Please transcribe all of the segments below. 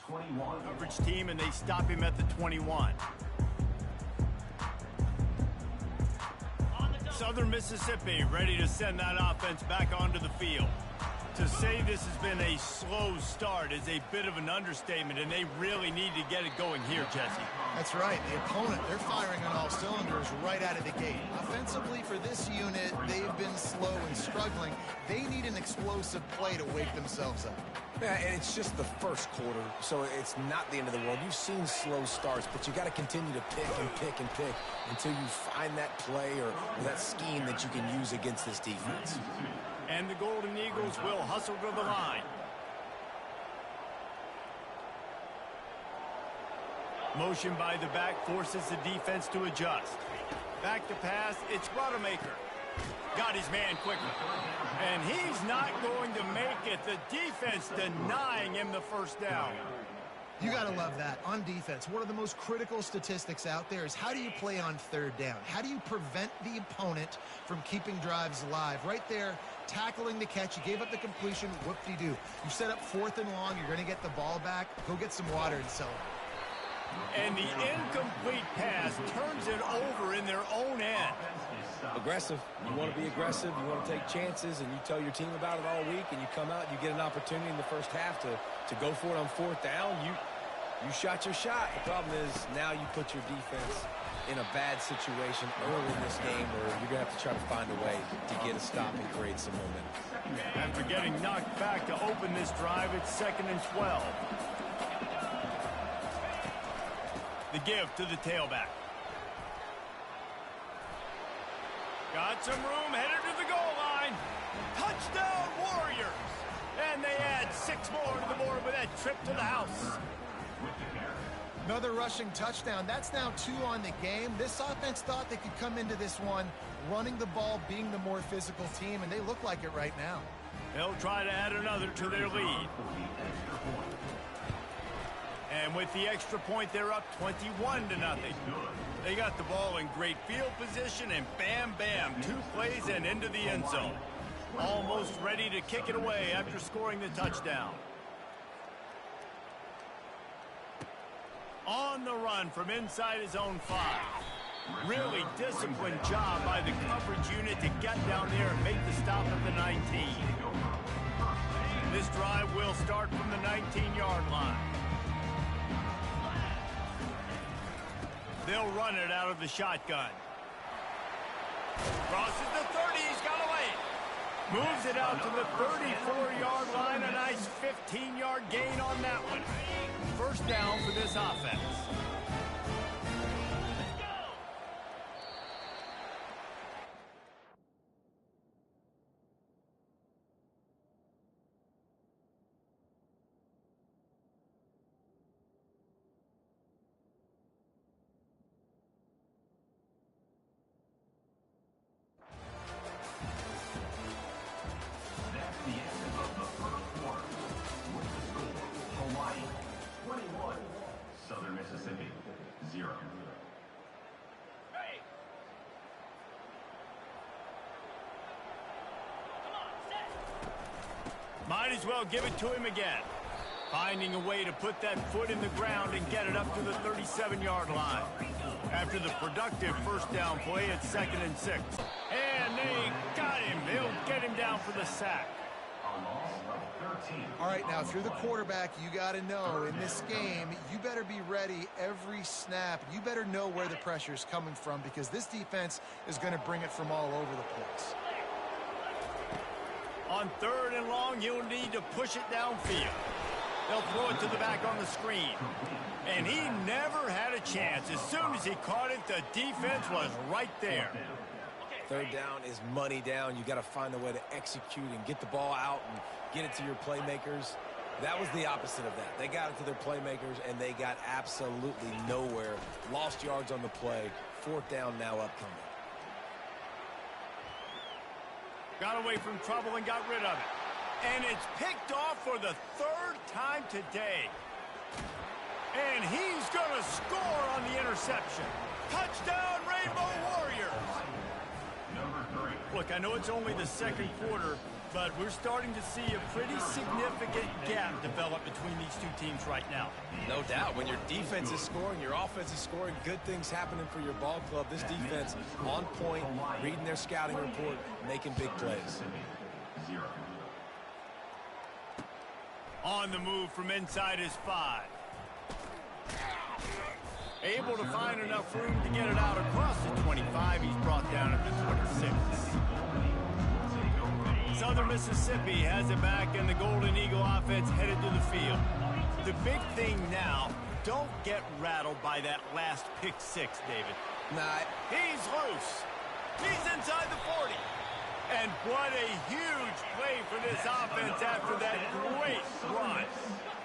21. Coverage team, and they stop him at the 21. Southern Mississippi ready to send that offense back onto the field. To say this has been a slow start is a bit of an understatement, and they really need to get it going here, Jesse. That's right. The opponent, they're firing on all cylinders right out of the gate. Offensively for this unit, they've been slow and struggling. They need an explosive play to wake themselves up. Yeah, and it's just the first quarter, so it's not the end of the world. You've seen slow starts, but you got to continue to pick and pick and pick until you find that play or that scheme that you can use against this defense. And the Golden Eagles will hustle to the line. Motion by the back forces the defense to adjust. Back to pass, it's Rodemaker. Got his man quickly. And he's not going to make it. The defense denying him the first down. You got to love that. On defense, one of the most critical statistics out there is how do you play on third down? How do you prevent the opponent from keeping drives alive? Right there, tackling the catch. You gave up the completion. Whoop-de-doo. You set up 4th and long. You're going to get the ball back. Go get some water and celebrate. And the incomplete pass turns it over in their own end. Aggressive. You want to be aggressive. You want to take chances, and you tell your team about it all week, and you come out and you get an opportunity in the first half to go for it on 4th down. You shot your shot. The problem is now you put your defense in a bad situation early in this game where you're going to have to try to find a way to get a stop and create some momentum. After getting knocked back to open this drive, it's 2nd and 12. The give to the tailback. Got some room, headed to the goal line. Touchdown, Warriors! And they add 6 more to the board with that trip to the house. Another rushing touchdown. That's now 2 on the game. This offense thought they could come into this one running the ball, being the more physical team, and they look like it right now. They'll try to add another to their lead. And with the extra point, they're up 21-0. They got the ball in great field position, and bam, bam, 2 plays and into the end zone. Almost ready to kick it away after scoring the touchdown. On the run from inside his own 5. Really disciplined job by the coverage unit to get down there and make the stop at the 19. This drive will start from the 19-yard line. They'll run it out of the shotgun. Crosses the 30, he's got away. Moves it out to the 34-yard line, a nice 15-yard gain on that one. First down for this offense. Southern Mississippi, 0. Hey. Might as well give it to him again. Finding a way to put that foot in the ground and get it up to the 37-yard line. After the productive first down play, it's 2nd and 6. And they got him. They'll get him down for the sack. All right, now, if you're the quarterback, you got to know in this game, you better be ready every snap. You better know where the pressure is coming from because this defense is going to bring it from all over the place. On 3rd and long, he'll need to push it downfield. They'll throw it to the back on the screen. And he never had a chance. As soon as he caught it, the defense was right there. 3rd down is money down. You got to find a way to execute and get the ball out and get it to your playmakers. That was the opposite of that. They got it to their playmakers, and they got absolutely nowhere. Lost yards on the play. 4th down now upcoming. Got away from trouble and got rid of it. And it's picked off for the 3rd time today. And he's going to score on the interception. Touchdown, Rainbow Warriors! Number 3. Look, I know it's only the 2nd quarter, But we're starting to see a pretty significant gap develop between these two teams right now. No doubt. When your defense is scoring, your offense is scoring, good things happening for your ball club. This defense on point, reading their scouting report, making big plays. On the move from inside his 5. Able to find enough room to get it out across the 25. He's brought down at the 26. Southern Mississippi has it back, and the Golden Eagle offense headed to the field. The big thing now, don't get rattled by that last pick 6, David. Nah. He's loose. He's inside the 40. And what a huge play for this offense after that great run.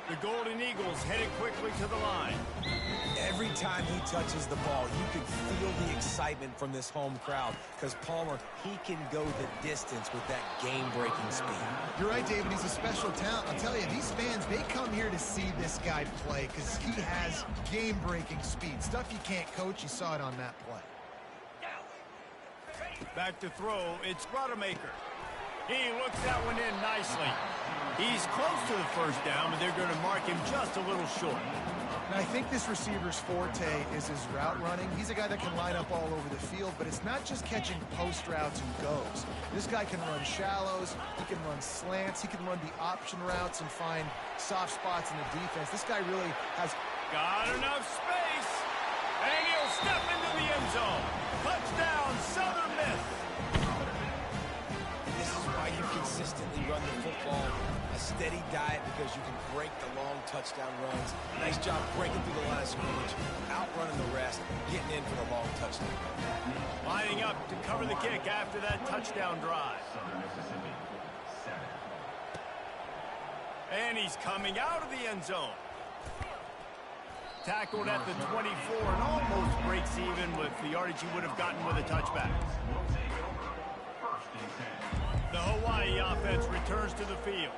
The Golden Eagles headed quickly to the line. Every time he touches the ball, you can feel the excitement from this home crowd because Palmer, he can go the distance with that game-breaking speed. You're right, David. He's a special talent. I'll tell you, these fans, they come here to see this guy play because he has game-breaking speed. Stuff you can't coach. You saw it on that play. Back to throw, it's Rodemaker. He looks that one in nicely. He's close to the first down, but they're going to mark him just a little short. And I think this receiver's forte is his route running. He's a guy that can line up all over the field, but it's not just catching post routes and goes. This guy can run shallows, he can run slants, he can run the option routes and find soft spots in the defense. This guy really has got enough space, and he'll step into the end zone. Touchdown, Southern Miss. This is why you consistently run the football. A steady diet because you can break the long touchdown runs. Nice job breaking through the line of scrimmage, outrunning the rest, getting in for the long touchdown. Lining up to cover the kick after that touchdown drive. Southern Mississippi, 7. And he's coming out of the end zone. Tackled at the 24 and almost breaks even with the yardage he would have gotten with a touchback. The Hawaii offense returns to the field.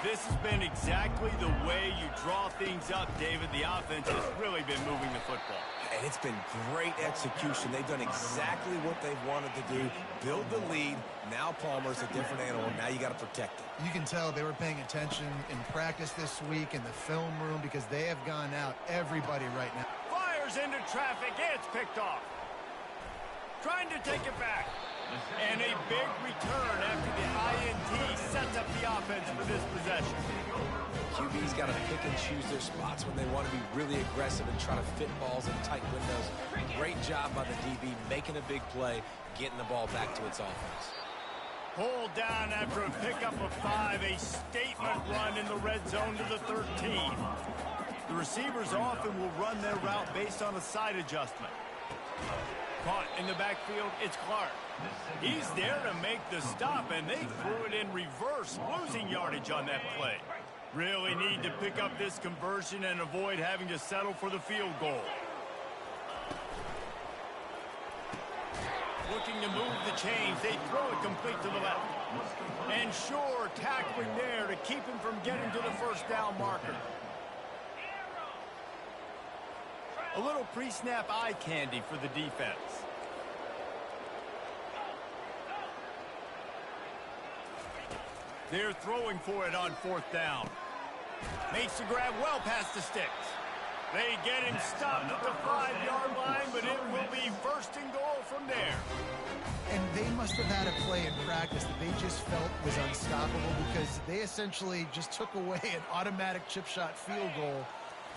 This has been exactly the way you draw things up, David. The offense has really been moving the football. And it's been great execution. They've done exactly what they've wanted to do. Build the lead. Now Palmer's a different animal. Now you got to protect it. You can tell they were paying attention in practice this week in the film room because they have gone out everybody right now. Fires into traffic. It's picked off. Trying to take it back. And a big return after the INT sets up the offense for this possession. QB's got to pick and choose their spots when they want to be really aggressive and try to fit balls in tight windows. Great job by the DB making a big play, getting the ball back to its offense. Pulled down after a pickup of 5, a statement run in the red zone to the 13. The receivers often will run their route based on a side adjustment. Caught in the backfield, it's Clark. He's there to make the stop, and they threw it in reverse, losing yardage on that play. Really need to pick up this conversion and avoid having to settle for the field goal. Looking to move the chains, they throw it complete to the left. And sure, tackling there to keep him from getting to the first down marker. A little pre-snap eye candy for the defense. They're throwing for it on 4th down. Makes the grab well past the sticks. They get him stopped at the 5-yard line, but it will be 1st and goal from there. And they must have had a play in practice that they just felt was unstoppable because they essentially just took away an automatic chip shot field goal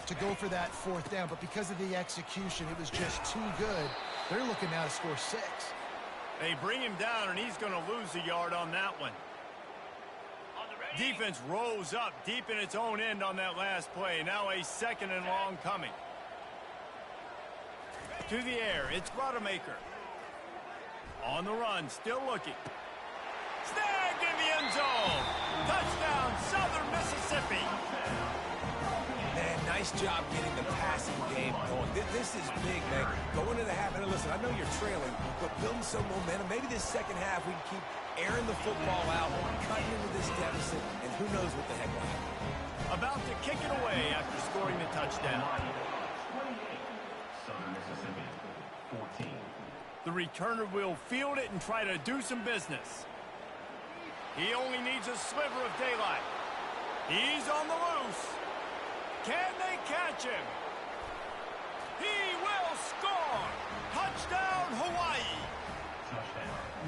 to go for that 4th down. But because of the execution, it was just too good. They're looking now to score 6. They bring him down, and he's going to lose a yard on that one. Defense rose up deep in its own end on that last play. Now a 2nd and long coming. To the air, it's Rodemaker. On the run, still looking. Snagged in the end zone. Touchdown, Southern Mississippi. Man, nice job getting the passing game going. This is big, man. Going into the half, and listen, I know you're trailing, but building some momentum. Maybe this second half we can keep airing the football out, cutting into this deficit, and who knows what the heck will happen. About to kick it away after scoring the touchdown. 28, Southern Mississippi, 14. The returner will field it and try to do some business. He only needs a sliver of daylight. He's on the loose. Can they catch him? He will score! Touchdown, Hawaii!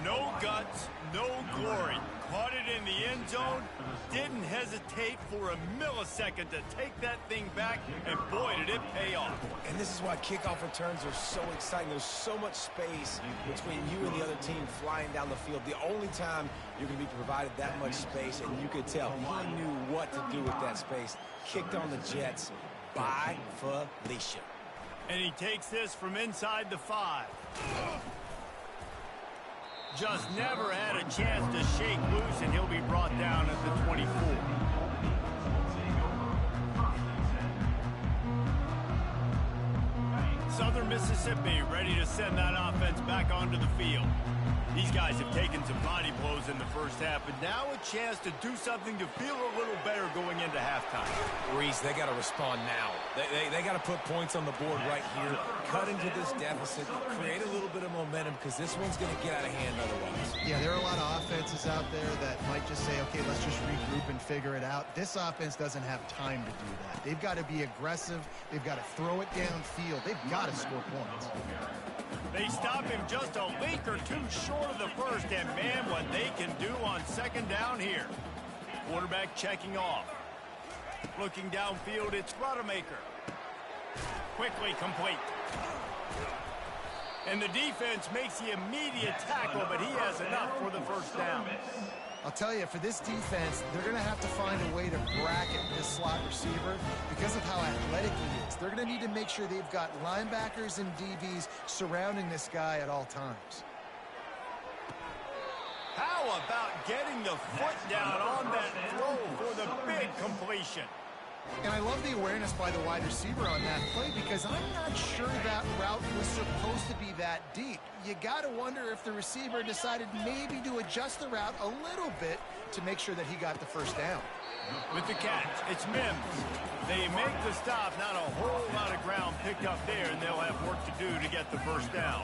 No guts, no glory. Caught it in the end zone. Didn't hesitate for a millisecond to take that thing back, and boy, did it pay off. And this is why kickoff returns are so exciting. There's so much space between you and the other team flying down the field. The only time you're going to be provided that much space, and you could tell he knew what to do with that space. Kicked on the Jets by Felicia. And he takes this from inside the 5. Just never had a chance to shake loose, and he'll be brought down at the 24. Southern Mississippi ready to send that offense back onto the field. These guys have taken some body blows in the first half, but now a chance to do something to feel a little better going into halftime. Reese, they got to respond now. They got to put points on the board right here, cut into this deficit, create a little bit of momentum, because this one's going to get out of hand otherwise. Yeah, there are a lot of offenses out there that might just say, okay, let's just regroup and figure it out. This offense doesn't have time to do that. They've got to be aggressive. They've got to throw it downfield. They've got to score points. They stop him just a link or two short of the first, and man, what they can do on second down here. Quarterback checking off. Looking downfield, it's Rodemaker. Quickly complete. And the defense makes the immediate tackle, but he has enough for the first down. I'll tell you, for this defense, they're going to have to find a way to bracket this slot receiver because of how athletic he is. They're going to need to make sure they've got linebackers and DBs surrounding this guy at all times. How about getting the foot down on that throw for the big completion? And I love the awareness by the wide receiver on that play because I'm not sure that route was supposed to be that deep. You got to wonder if the receiver decided maybe to adjust the route a little bit to make sure that he got the first down. With the catch, it's Mims. They make the stop, not a whole lot of ground picked up there, and they'll have work to do to get the first down.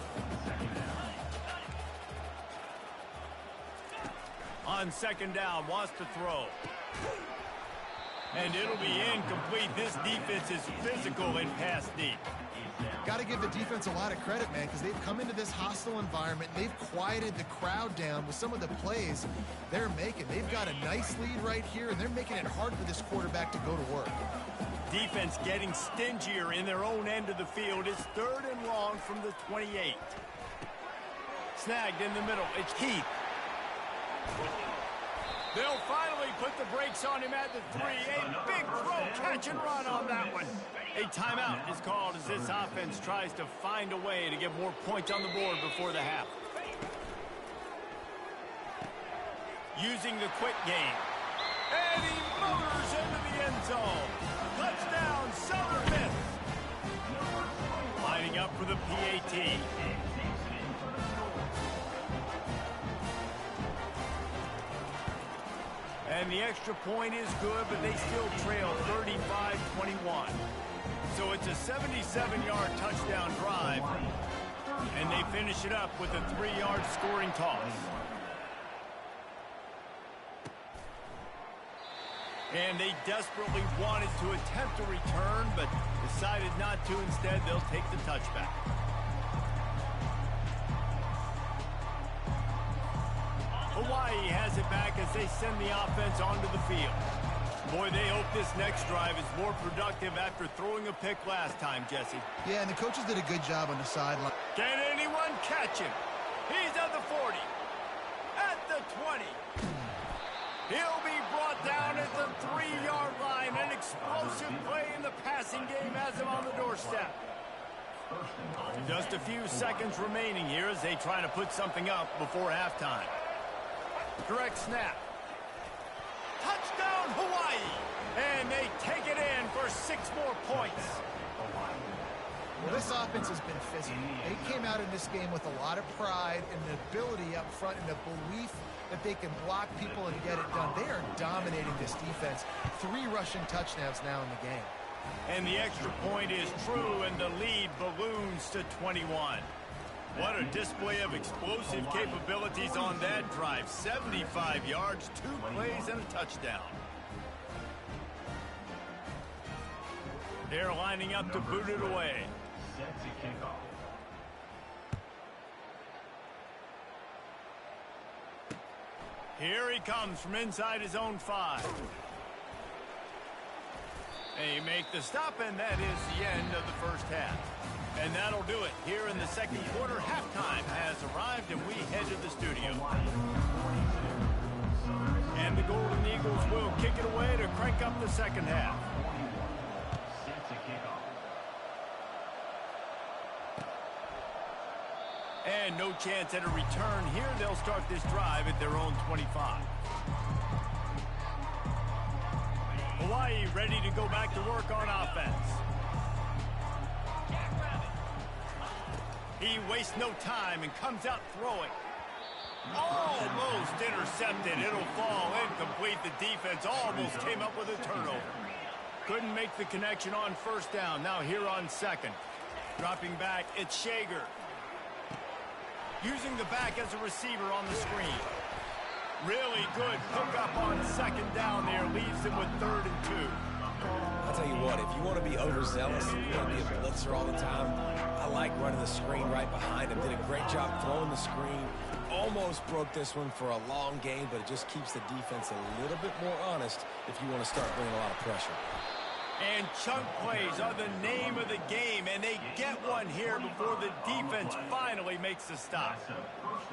On second down, wants to throw. And it'll be incomplete. This defense is physical and pass deep. Got to give the defense a lot of credit, man, because they've come into this hostile environment. They've quieted the crowd down with some of the plays they're making. They've got a nice lead right here, and they're making it hard for this quarterback to go to work. Defense getting stingier in their own end of the field. It's 3rd and long from the 28. Snagged in the middle. It's Heath. They'll finally put the brakes on him at the 3. A big throw, catch and run on that one. A timeout is called as this offense tries to find a way to get more points on the board before the half. Using the quick game. And he motors into the end zone. Touchdown, Southern Miss. Lining up for the PAT. And the extra point is good, but they still trail 35-21. So it's a 77-yard touchdown drive, and they finish it up with a 3-yard scoring toss. And they desperately wanted to attempt a return, but decided not to. Instead, they'll take the touchback. Hawaii has it back as they send the offense onto the field. Boy, they hope this next drive is more productive after throwing a pick last time, Jesse. Yeah, and the coaches did a good job on the sideline. Can anyone catch him? He's at the 40. At the 20. He'll be brought down at the 3-yard line. An explosive play in the passing game has him on the doorstep. Just a few seconds remaining here as they try to put something up before halftime. Direct snap. Touchdown, Hawaii! And they take it in for 6 more points. Well, this offense has been physical. They came out in this game with a lot of pride and the ability up front and the belief that they can block people and get it done. They are dominating this defense. 3 rushing touchdowns now in the game. And the extra point is true, and the lead balloons to 21. What a display of explosive capabilities on that drive. 75 yards, 2 plays, and a touchdown. They're lining up to boot it away. Set to kickoff. Here he comes from inside his own 5. They make the stop, and that is the end of the first half. And that'll do it. Here in the second quarter, halftime has arrived, and we head to the studio. And the Golden Eagles will kick it away to crank up the second half. Set to kickoff. And no chance at a return here. They'll start this drive at their own 25. Hawaii ready to go back to work on offense. He wastes no time and comes out throwing. Almost intercepted. It'll fall incomplete. The defense almost came up with a turnover. Couldn't make the connection on first down. Now here on second. Dropping back, it's Shager. Using the back as a receiver on the screen. Really good pickup on second down there. Leaves them with 3rd and 2. I'll tell you what, if you want to be overzealous, if you want to be a blitzer all the time, I like running the screen right behind him. Did a great job throwing the screen. Almost broke this one for a long game, but it just keeps the defense a little bit more honest if you want to start bringing a lot of pressure. And chunk plays are the name of the game, and they get one here before the defense finally makes the stop.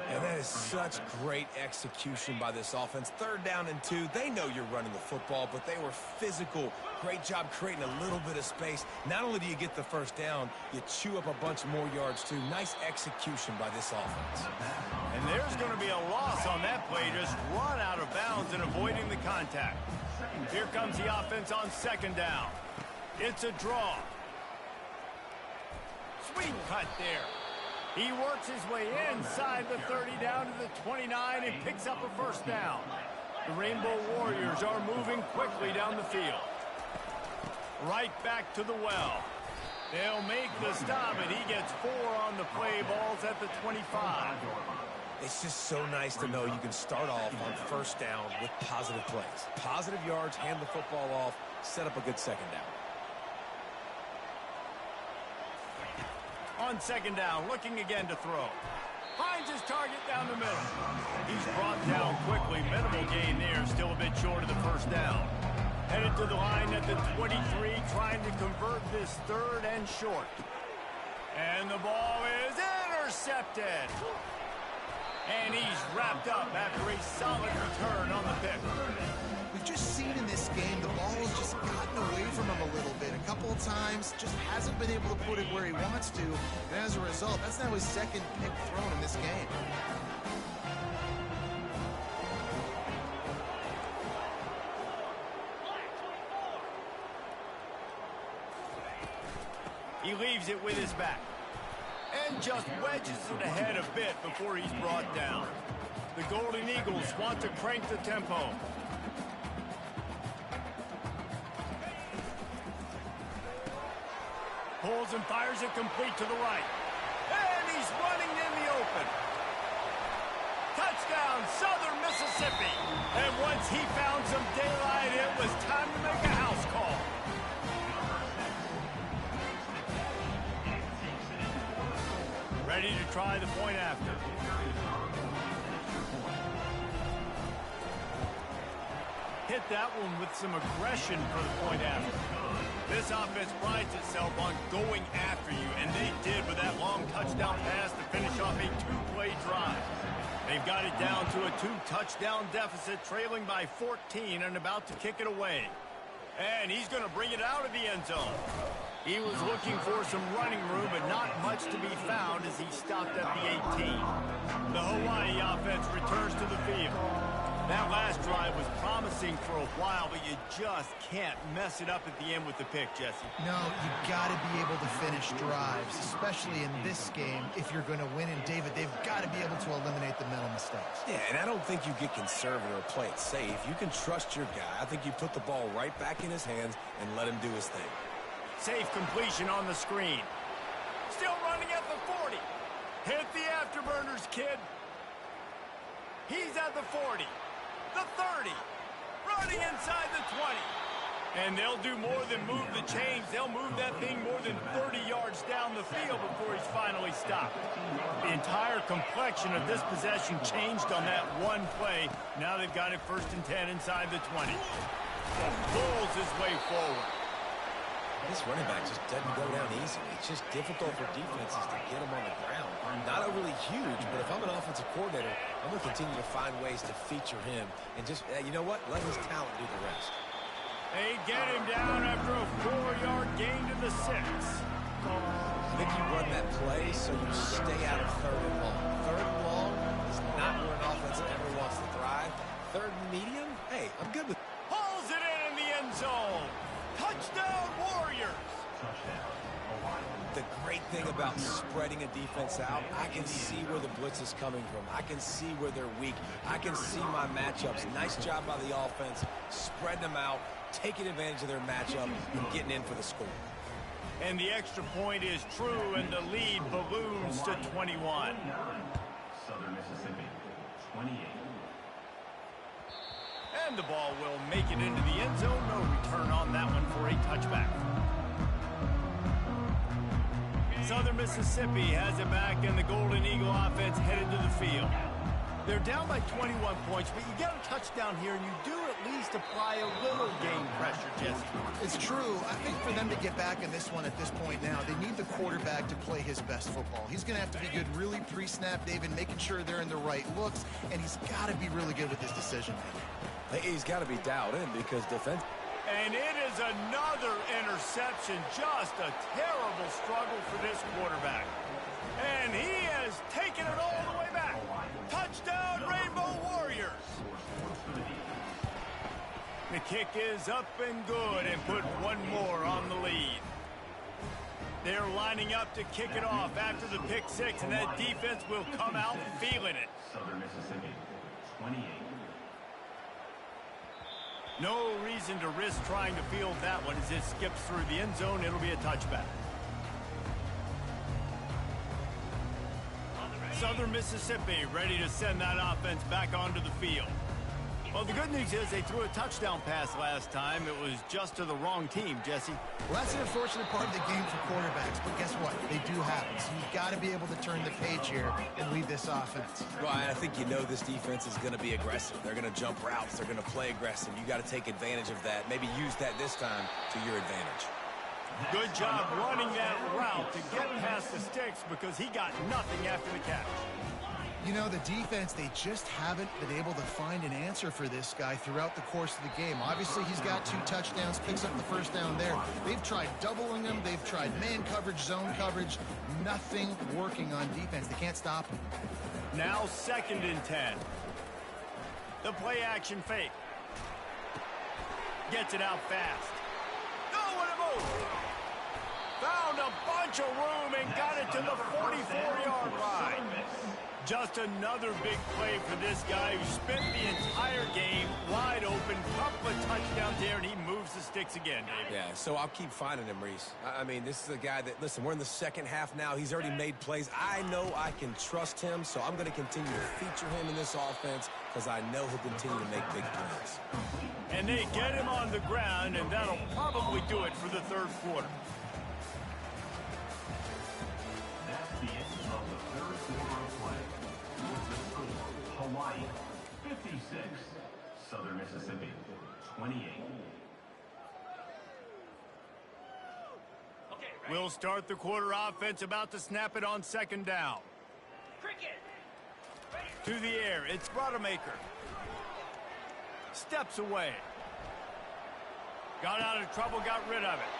And that is such great execution by this offense. 3rd down and 2. They know you're running the football, but they were physical. Great job creating a little bit of space. Not only do you get the first down, you chew up a bunch more yards, too. Nice execution by this offense. And there's going to be a loss on that play. Just run out of bounds and avoiding the contact. Here comes the offense on second down. It's a draw. Sweet cut there. He works his way inside the 30 down to the 29 and picks up a first down. The Rainbow Warriors are moving quickly down the field. Right back to the well. They'll make the stop, and he gets 4 on the play. Balls at the 25. It's just so nice to know you can start off on first down with positive plays. Positive yards, hand the football off, set up a good second down. On second down, looking again to throw. Finds his target down the middle. He's brought down quickly. Minimal gain there, still a bit short of the first down. Headed to the line at the 23, trying to convert this 3rd and short. And the ball is intercepted. And he's wrapped up after a solid return on the pick. We've just seen in this game the ball has just gotten away from him a little bit. A couple of times, just hasn't been able to put it where he wants to. And as a result, that's now his 2nd pick thrown in this game. He leaves it with his back. And just wedges it ahead a bit before he's brought down. The Golden Eagles want to crank the tempo. Pulls and fires it complete to the right. And he's running in the open. Touchdown, Southern Mississippi. And once he found some daylight, it was time to make a house call. Ready to try the point after. Hit that one with some aggression for the point after. This offense prides itself on going after you, and they did with that long touchdown pass to finish off a 2-play drive. They've got it down to a 2-touchdown deficit, trailing by 14 and about to kick it away. And he's going to bring it out of the end zone. He was looking for some running room, but not much to be found as he stopped at the 18. The Hawaii offense returns to the field. That last drive was promising for a while, but you just can't mess it up at the end with the pick, Jesse. No, you got to be able to finish drives, especially in this game. If you're going to win, and David, they've got to be able to eliminate the mental mistakes. Yeah, and I don't think you get conservative or play it safe. You can trust your guy. I think you put the ball right back in his hands and let him do his thing. Safe completion on the screen. Still running at the 40. Hit the afterburners, kid. He's at the 40, the 30, running inside the 20. And they'll do more than move the chains. They'll move that thing more than 30 yards down the field before he's finally stopped. The entire complexion of this possession changed on that one play. Now they've got it 1st and 10 inside the 20. And pulls his way forward. This running back just doesn't go down easily. It's just difficult for defenses to get him on the ground. Not overly huge, but if I'm an offensive coordinator, I'm going to continue to find ways to feature him. And just, you know what? Let his talent do the rest. They get him down after a 4-yard gain to the 6. I think you run that play so you stay out of 3rd and long. 3rd and long is not where an offense ever wants to thrive. 3rd and medium, hey, I'm good with it. Pulls it in the end zone. Touchdown, Warriors. Touchdown, Hawaii. The great thing about spreading a defense out, I can see where the blitz is coming from. I can see where they're weak. I can see my matchups. Nice job by the offense, spreading them out, taking advantage of their matchup, and getting in for the score. And the extra point is true, and the lead balloons to 21. Southern Mississippi, 28. And the ball will make it into the end zone. No return on that one for a touchback. Southern Mississippi has it back, and the Golden Eagle offense headed to the field. They're down by 21 points, but you get a touchdown here, and you do at least apply a little game pressure, Jesse. It's true. I think for them to get back in this one at this point now, they need the quarterback to play his best football. He's going to have to be good really pre-snap, David, making sure they're in the right looks, and he's got to be really good with his decision-making. He's got to be dialed in because defense. And it is another interception. Just a terrible struggle for this quarterback. And he has taken it all the way back. Touchdown, Rainbow Warriors. The kick is up and good and put one more on the lead. They're lining up to kick it off after the pick 6, and that defense will come out feeling it. Southern Mississippi, 28. No reason to risk trying to field that one as it skips through the end zone. It'll be a touchback. Southern Mississippi ready to send that offense back onto the field. Well, the good news is they threw a touchdown pass last time. It was just to the wrong team, Jesse. Well, that's an unfortunate part of the game for quarterbacks, but guess what? They do have it. So you've got to be able to turn the page here and lead this offense. Well, I think you know this defense is going to be aggressive. They're going to jump routes. They're going to play aggressive. You got to take advantage of that. Maybe use that this time to your advantage. Good job running that route to get past the sticks because he got nothing after the catch. You know, the defense, they just haven't been able to find an answer for this guy throughout the course of the game. Obviously, he's got 2 touchdowns, picks up the first down there. They've tried doubling him. They've tried man coverage, zone coverage. Nothing working on defense. They can't stop him. Now 2nd and 10. The play action fake. Gets it out fast. No, what a move! Found a bunch of room and got it to the 44-yard line. Just another big play for this guy who spent the entire game wide open. Couple of touchdowns here, and he moves the sticks again, David. Yeah, so I'll keep finding him, Reese. I mean, this is a guy that, listen, we're in the second half now. He's already made plays. I know I can trust him, so I'm going to continue to feature him in this offense because I know he'll continue to make big plays. And they get him on the ground, and that'll probably do it for the 3rd quarter. That's the end of the 3rd quarter of play. With the score, Hawaii, 56. Southern Mississippi, 28. We'll start the quarter offense about to snap it on 2nd down. To the air, it's Rodemaker. Steps away. Got out of trouble, got rid of it.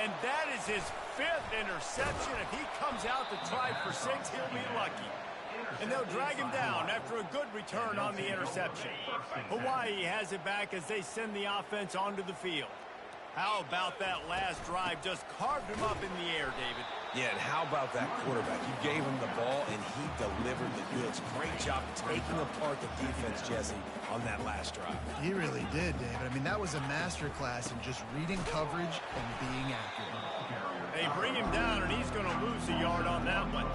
And that is his 5th interception. If he comes out to try for 6, he'll be lucky. And they'll drag him down after a good return on the interception. Hawaii has it back as they send the offense onto the field. How about that last drive? Just carved him up in the air, David. Yeah, and how about that quarterback? You gave him the ball, and he delivered the goods. Great job taking apart the defense, Jesse, on that last drive. He really did, David. I mean, that was a masterclass in just reading coverage and being accurate. They bring him down, and he's going to lose a yard on that one.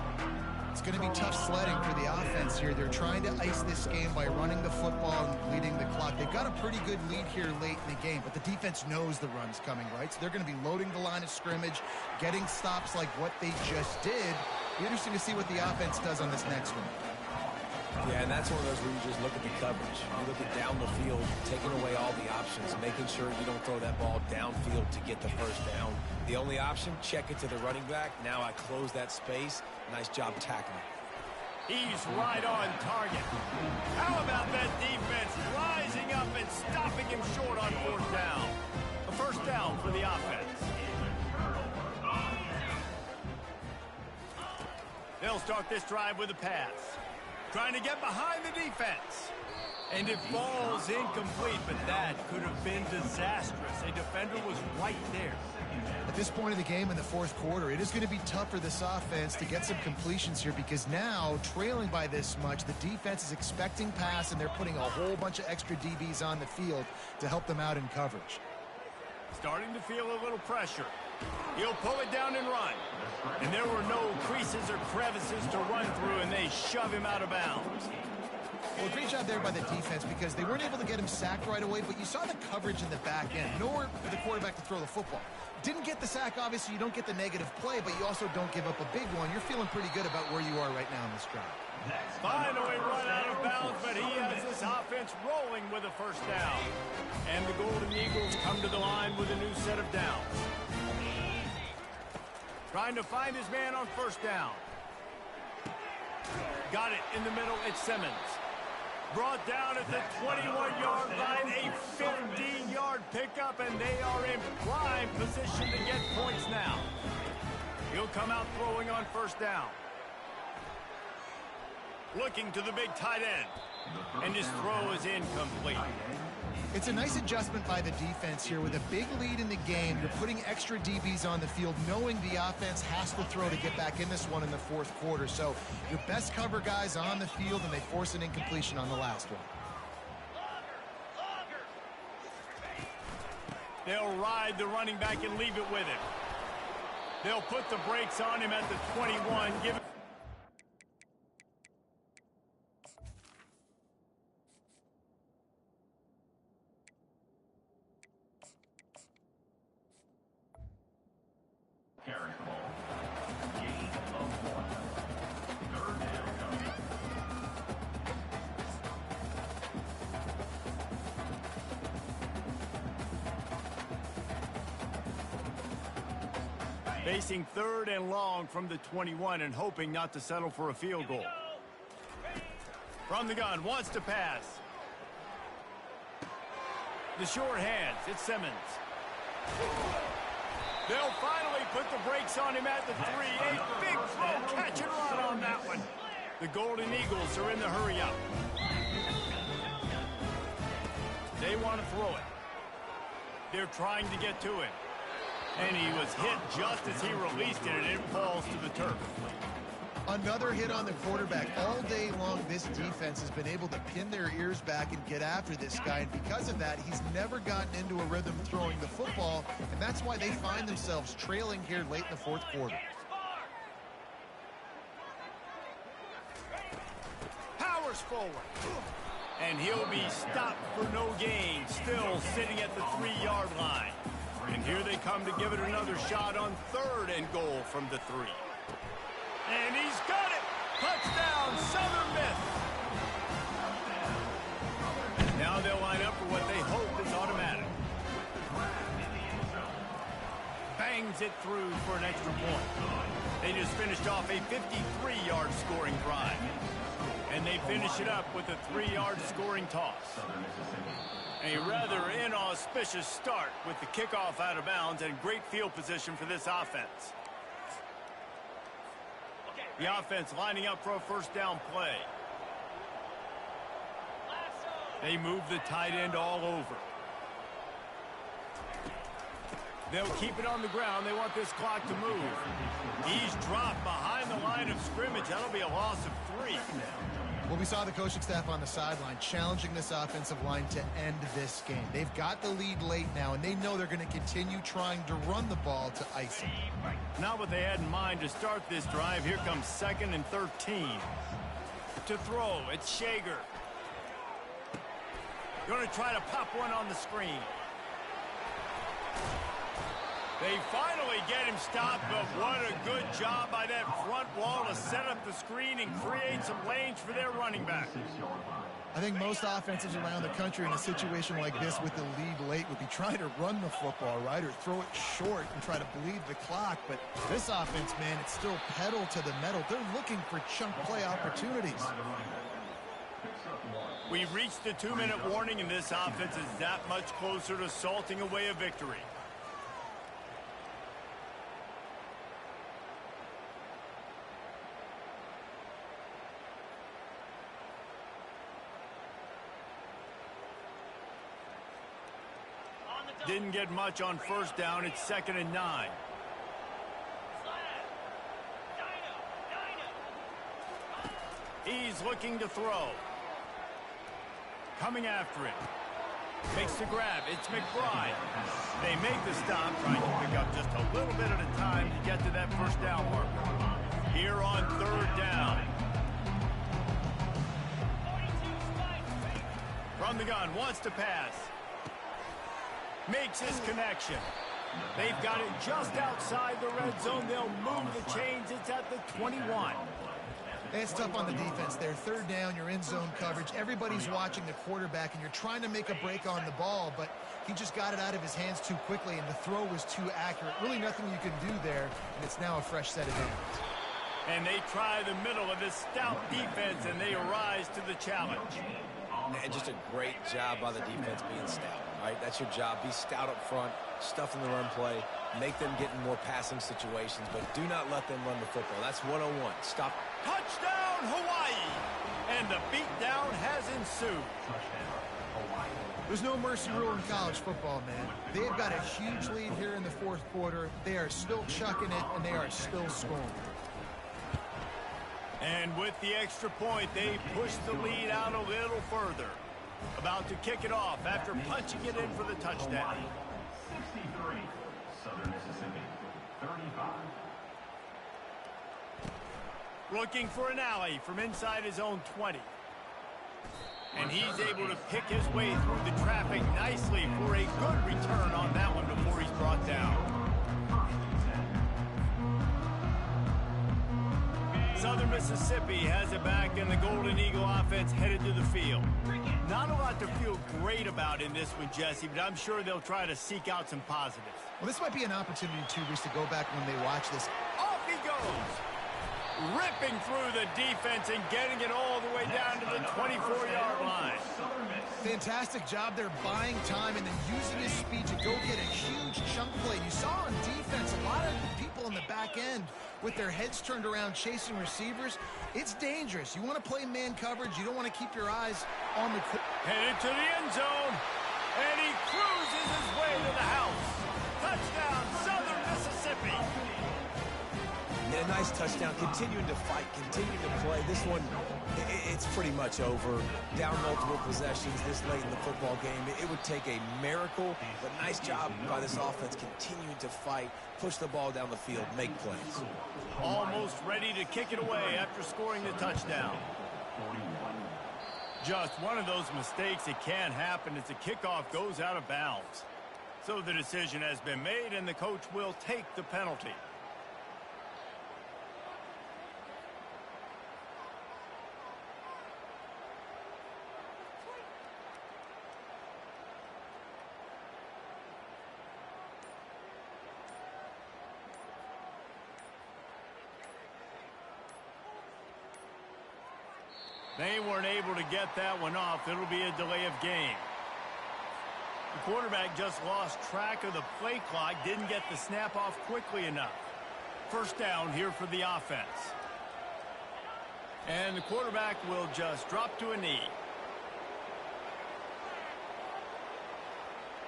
It's going to be tough sledding for the offense here. They're trying to ice this game by running the football and leading the clock. They've got a pretty good lead here late in the game, but the defense knows the run's coming, right? So they're going to be loading the line of scrimmage, getting stops like what they just did. Be interesting to see what the offense does on this next one. Yeah, and that's one of those where you just look at the coverage. You look at down the field, taking away all the options, making sure you don't throw that ball downfield to get the first down. The only option, check it to the running back. Now I close that space. Nice job tackling. He's right on target. How about that defense rising up and stopping him short on fourth down? A first down for the offense. They'll start this drive with a pass. Trying to get behind the defense. And it falls incomplete, but that could have been disastrous. A defender was right there. At this point of the game in the fourth quarter, it is going to be tough for this offense to get some completions here because now, trailing by this much, the defense is expecting pass, and they're putting a whole bunch of extra DBs on the field to help them out in coverage. Starting to feel a little pressure. He'll pull it down and run. And there were no creases or crevices to run through, and they shove him out of bounds. Well, great job there by the defense because they weren't able to get him sacked right away, but you saw the coverage in the back end. Nowhere for the quarterback to throw the football. Didn't get the sack, obviously. You don't get the negative play, but you also don't give up a big one. You're feeling pretty good about where you are right now in this drive. Finally run out of bounds, but he has this offense rolling with a first down. And the Golden Eagles come to the line with a new set of downs. Trying to find his man on first down. Got it in the middle. It's Simmons. Brought down at the 21-yard line, a 15-yard pickup, and they are in prime position to get points now. He'll come out throwing on first down. Looking to the big tight end, and his throw is incomplete. It's a nice adjustment by the defense here. With a big lead in the game, you're putting extra DBs on the field, knowing the offense has to throw to get back in this one in the fourth quarter. So your best cover guys on the field, and they force an incompletion on the last one. They'll ride the running back and leave it with him. They'll put the brakes on him at the 21. Give it. Carry the ball. Gain of 1. Third down coming. Facing third and long from the 21 and hoping not to settle for a field goal. From the gun, wants to pass. The short hands, it's Simmons. They'll finally put the brakes on him at the 3. A big throw, catch and run on that one. The Golden Eagles are in the hurry up. They want to throw it. They're trying to get to him. And he was hit just as he released it, and it falls to the turf. Another hit on the quarterback. All day long, this defense has been able to pin their ears back and get after this guy. And because of that, he's never gotten into a rhythm throwing the football. And that's why they find themselves trailing here late in the fourth quarter. Powers forward. And he'll be stopped for no gain. Still sitting at the 3-yard line. And here they come to give it another shot on third and goal from the 3. And he's got it! Touchdown, Southern Miss! Now they'll line up for what they hope is automatic. Bangs it through for an extra point. They just finished off a 53-yard scoring drive. And they finish it up with a 3-yard scoring toss. A rather inauspicious start with the kickoff out of bounds and great field position for this offense. The offense lining up for a first down play. They move the tight end all over. They'll keep it on the ground. They want this clock to move. He's dropped behind the line of scrimmage. That'll be a loss of 3. Well, we saw the coaching staff on the sideline challenging this offensive line to end this game. They've got the lead late now, and they know they're going to continue trying to run the ball to ice it. Not what they had in mind to start this drive. Here comes 2nd and 13. To throw, it's Shager. Going to try to pop one on the screen. They finally get him stopped, but what a good job by that front wall to set up the screen and create some lanes for their running back. I think most offenses around the country in a situation like this with the lead late would be trying to run the football, right, or throw it short and try to bleed the clock. But this offense, man, it's still pedal to the metal. They're looking for chunk play opportunities. We've reached the 2-minute warning, and this offense is that much closer to salting away a victory. Didn't get much on first down. It's 2nd and 9. He's looking to throw. Coming after it. Makes the grab. It's McBride. They make the stop, trying to pick up just a little bit at a time to get to that first down marker. Here on 3rd down. From the gun, wants to pass. Makes his connection. They've got it just outside the red zone. They'll move the chains. It's at the 21. It's tough on the defense there. 3rd down, you're in zone coverage. Everybody's watching the quarterback, and you're trying to make a break on the ball, but he just got it out of his hands too quickly, and the throw was too accurate. Really nothing you can do there, and it's now a fresh set of downs. And they try the middle of this stout defense, and they arise to the challenge. And just a great job by the defense being stout, right? That's your job. Be stout up front, stuff in the run play, make them get in more passing situations, but do not let them run the football. That's 101. Stop. Touchdown, Hawaii! And the beatdown has ensued. There's no mercy rule in college football, man. They've got a huge lead here in the 4th quarter. They are still chucking it, and they are still scoring. And with the extra point, they push the lead out a little further. About to kick it off after punching it in for the touchdown. 63, Southern Mississippi, 35. Looking for an alley from inside his own 20. And he's able to pick his way through the traffic nicely for a good return on that one before he's brought down. Southern Mississippi has it back, and the Golden Eagle offense headed to the field. Not a lot to feel great about in this one, Jesse, but I'm sure they'll try to seek out some positives. Well, this might be an opportunity, too, Reese, to go back when they watch this. Off he goes! Ripping through the defense and getting it all the way down to the 24-yard line. Fantastic job there buying time and then using his speed to go get a huge chunk play. You saw on defense a lot of people in the back end with their heads turned around chasing receivers. It's dangerous. You want to play man coverage. You don't want to keep your eyes on the court. Headed to the end zone, and he cruises his way to the house. Touchdown, Southern Mississippi. A nice touchdown, continuing to fight, continuing to play. This one, it's pretty much over. Down multiple possessions this late in the football game. It would take a miracle, but nice job by this offense continuing to fight, push the ball down the field, make plays. Almost ready to kick it away after scoring the touchdown. Just one of those mistakes that can happen as the kickoff goes out of bounds. So the decision has been made, and the coach will take the penalty. They weren't able to get that one off. It'll be a delay of game. The quarterback just lost track of the play clock, didn't get the snap off quickly enough. First down here for the offense. And the quarterback will just drop to a knee.